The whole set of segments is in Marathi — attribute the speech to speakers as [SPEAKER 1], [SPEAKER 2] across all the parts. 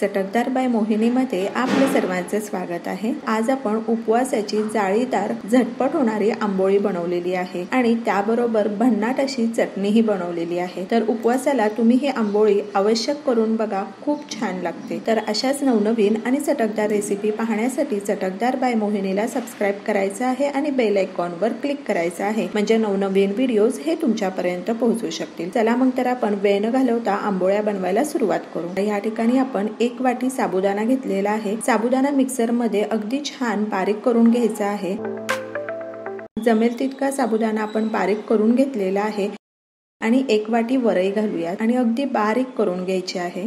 [SPEAKER 1] चटकदार बाय मोहिनीमध्ये आपले सर्वांचे स्वागत आहे। आज आपण उपवासाची जाळीदार झटपट होणारी आंबोळी बनवलेली आहे आणि त्याबरोबर भन्नाट अशी चटणीही बनवलेली आहे। तर उपवासाला तुम्ही ही आंबोळी आवश्यक करून बघा, खूप छान लागते। तर अशाच नवनवीन आणि चटकदार रेसिपी पाहण्यासाठी चटकदार बाय मोहिनीला सबस्क्राइब करायचं आहे आणि बेल आयकॉनवर क्लिक करायचं आहे, म्हणजे नवनवीन व्हिडिओज हे तुमच्यापर्यंत पोहोचू शकतील। चला मग तर आपण वेळ न घालवता आंबोळ्या बनवायला सुरुवात करू। या ठिकाणी आपण 1 वाटी साबुदाणा घेतलेला आहे। साबुदाणा मिक्सर मध्ये अगदी छान बारीक करून घ्यायचा आहे। जमेल तितका साबुदाणा आपण बारीक करून घेतलेला आहे आणि 1 वाटी वरई घालूया आणि अगदी बारीक करून घ्यायचे आहे।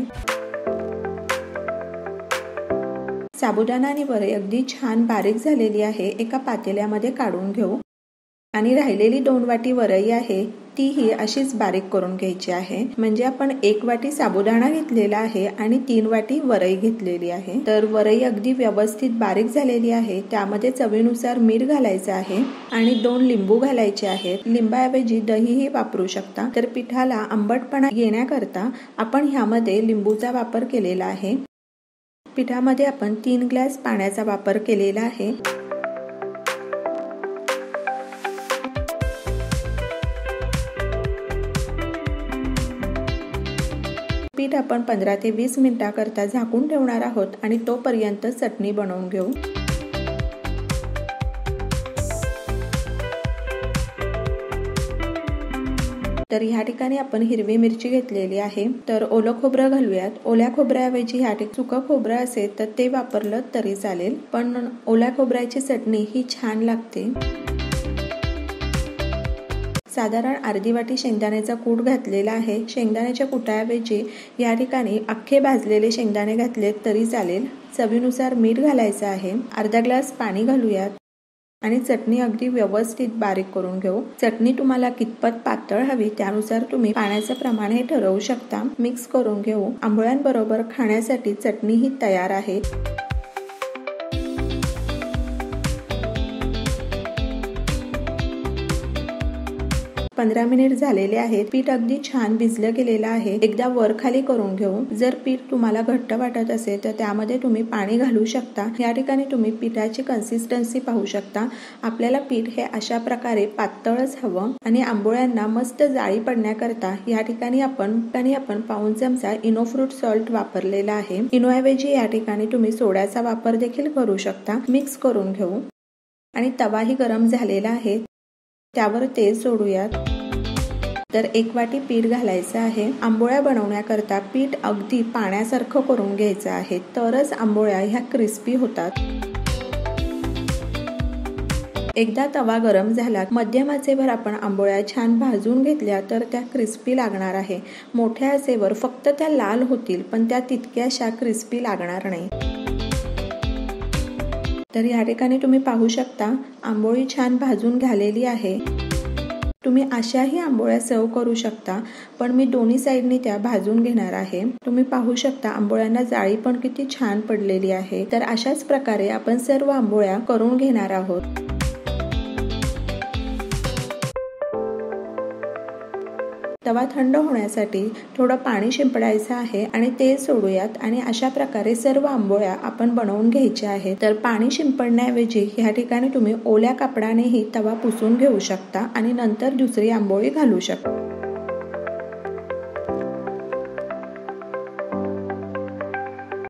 [SPEAKER 1] साबुदाणा आणि वरई अगदी छान बारीक झालेली आहे। एका पातेल्यामध्ये काढून घेऊ आणि राहिलेली 2 वाटी वरई आहे तीही अशीच बारीक करून घ्यायची आहे। म्हणजे आपण 1 वाटी साबुदाणा घेतलेला आहे आणि 3 वाटी वरई घेतलेली आहे। तर वरई अगदी व्यवस्थित बारीक झालेली आहे। त्यामध्ये चवीनुसार मीठ घालायचं आहे आणि 2 लिंबू घालायचे आहेत। लिंबाऐवजी दहीही वापरू शकता। तर पिठाला आंबटपणा येण्याकरता आपण ह्यामध्ये लिंबूचा वापर केलेला आहे। पिठामध्ये आपण 3 ग्लास पाण्याचा वापर केलेला आहे। पीठ आपण 15 ते 20 मिनिटांकरता झाकून ठेवणार आहोत आणि तोपर्यंत चटणी बनवून घेऊ। तर ह्या ठिकाणी आपण हिरवी मिरची घेतलेली आहे। तर ओलं खोबरं घालूयात। ओल्या खोबऱ्याऐवजी ह्या ठिकाणी सुकं खोबरं असेल तर ते वापरलं तरी चालेल, पण ओल्या खोबऱ्याची चटणी ही छान लागते। साधारण अर्धी वाटी शेंगदाण्याचा कूट घातलेला आहे। शेंगदाण्याच्या कुटाऐवजी या ठिकाणी अख्खे भाजलेले शेंगदाणे घातले तरी चालेल। चवीनुसार मीठ घालायचं आहे। अर्धा ग्लास पाणी घालूयात आणि चटणी अगदी व्यवस्थित बारीक करून घेऊ। चटणी तुम्हाला कितपत पातळ हवी त्यानुसार तुम्ही पाण्याचं प्रमाण हे ठरवू शकता। मिक्स करून घेऊ। आंबोळ्यांबरोबर खाण्यासाठी चटणी ही तयार आहे। 15 मिनिट झालेले आहेत। पीठ अगदी छान भिजलं गेलेलं आहे। एकदा वर खाली करून घेऊ। जर पीठ तुम्हाला घट्ट वाटत असेल तर त्यामध्ये तुम्ही पाणी घालू शकता। या ठिकाणी तुम्ही पिठाची कन्सिस्टन्सी पाहू शकता। आपल्याला पीठ हे अशा प्रकारे पातळच हवं आणि आंबोळ्यांना मस्त जाळी पडण्याकरता या ठिकाणी आपण पाऊण चमचा इनो फ्रूट सॉल्ट वापरलेला आहे। इनोऐवजी या ठिकाणी तुम्ही सोड्याचा वापर देखील करू शकता। मिक्स करून घेऊ आणि तवाही गरम झालेला आहे, त्यावर तेल सोडूयात। तर 1 वाटी पीठ घालायचं आहे। आंबोळ्या बनवण्याकरता पीठ अगदी पाण्यासारखं करून घ्यायचं आहे, तरच आंबोळ्या ह्या क्रिस्पी होतात। एकदा तवा गरम झाला, मध्यम आचेवर आपण आंबोळ्या छान भाजून घेतल्या तर त्या क्रिस्पी लागणार आहे। मोठ्या आचेवर फक्त त्या लाल होतील, पण त्या तितक्याशा क्रिस्पी लागणार नाही। तर या ठिकाणी तुम्ही पाहू शकता आंबोळी छान भाजून झालेली आहे। तुम्ही अशाही आंबोळ्या सर्व करू शकता, पण मी दोन्ही साइडनी त्या भाजून घेणार आहे। तुम्ही पाहू शकता आंबोळ्यांना जाळी पण किती छान पडलेली आहे। तर अशाच प्रकारे आपण सर्व आंबोळ्या करून घेणार आहोत। तवा थंड होण्यासाठी थोडं पाणी शिंपडायचं आहे आणि तेल सोडूयात आणि अशा प्रकारे सर्व आंबोळ्या आपण बनवून घ्यायच्या आहेत। तर पाणी शिंपडण्याऐवजी ह्या ठिकाणी तुम्ही ओल्या कापडानेही तवा पुसून घेऊ शकता आणि नंतर दुसरी आंबोळी घालू शकता।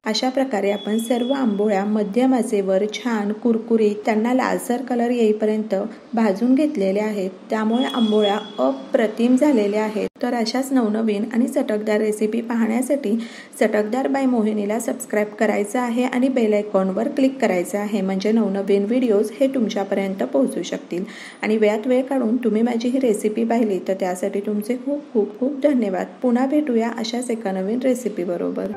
[SPEAKER 1] अशा प्रकारे आपण सर्व आंबोळ्या मध्यम आचेवर छान कुरकुरीत त्यांना लालसर कलर येईपर्यंत भाजून घेतलेल्या आहेत। त्यामुळे आंबोळ्या अप्रतिम झालेल्या आहेत। तर अशाच नवनवीन आणि चटकदार रेसिपी पाहण्यासाठी चटकदार बाय मोहिनीला सबस्क्राइब करायचं आहे आणि बेल आयकॉनवर क्लिक करायचं आहे, म्हणजे नवनवीन व्हिडिओज हे तुमच्यापर्यंत पोहोचू शकतील। आणि वेळात वेळ काढून तुम्ही माझी ही रेसिपी पाहिली तर त्यासाठी तुमचे खूप खूप खूप धन्यवाद। पुन्हा भेटूया अशाच एका नवीन रेसिपी बरोबर।